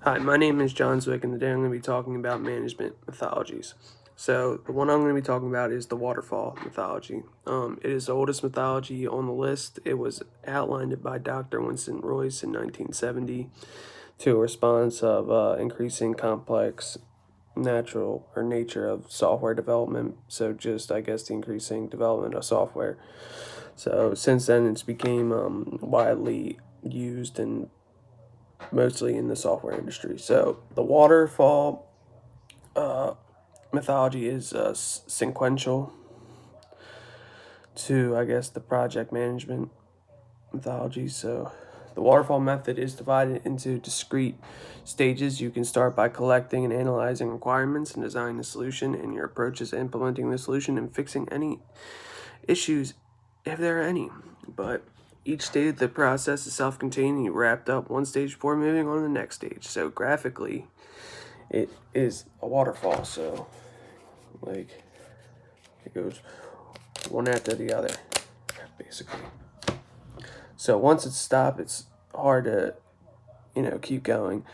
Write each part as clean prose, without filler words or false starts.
Hi, my name is John Zwick, and today I'm going to be talking about management mythologies. So, the one I'm going to be talking about is the Waterfall mythology. It is the oldest mythology on the list. It was outlined by Dr. Winston Royce in 1970 to a response of increasing complex natural or nature of software development. So, just I guess the increasing development of software. So, since then, it's became widely used and mostly in the software industry. So the waterfall uh, mythology is sequential to, I guess, the project management mythology. So the waterfall method is divided into discrete stages. You can start by collecting and analyzing requirements and designing a solution, and your approach is implementing the solution and fixing any issues if there are any. But each stage of the process is self-contained, and you wrapped up one stage before moving on to the next stage. So graphically, it is a waterfall. So like it goes one after the other, basically. So once it's stopped, it's hard to keep going.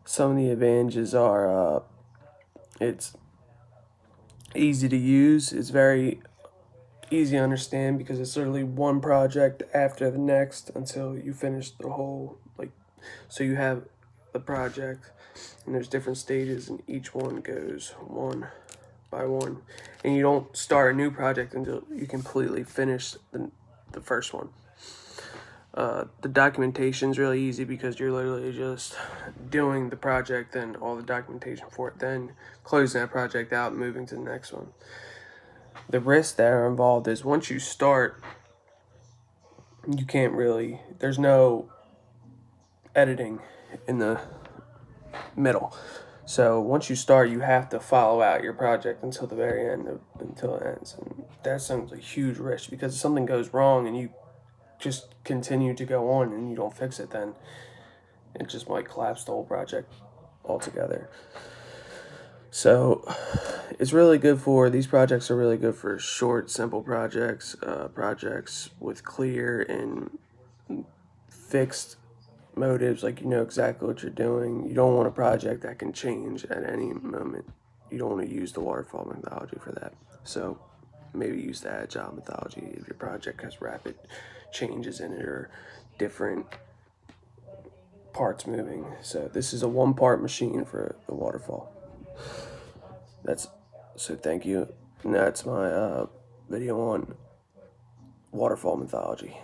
Some of the advantages are it's easy to use. It's very easy to understand because it's literally one project after the next until you finish the whole, so you have the project and there's different stages and each one goes one by one, and you don't start a new project until you completely finish the first one. The documentation is really easy because you're literally just doing the project, then all the documentation for it, then closing that project out and moving to the next one. The risks that are involved is once you start, you can't really, there's no editing in the middle. So once you start, you have to follow out your project until the very end, until it ends. And that's a huge risk because if something goes wrong and you just continue to go on and you don't fix it, then it just might collapse the whole project altogether. So it's really good for, these projects are really good for short, simple projects, projects with clear and fixed motives, like you know exactly what you're doing. You don't want a project that can change at any moment. You don't want to use the waterfall methodology for that. So maybe use the agile methodology if your project has rapid changes in it or different parts moving. So this is a one part machine for the waterfall. That's so thank you. And that's my video on waterfall mythology.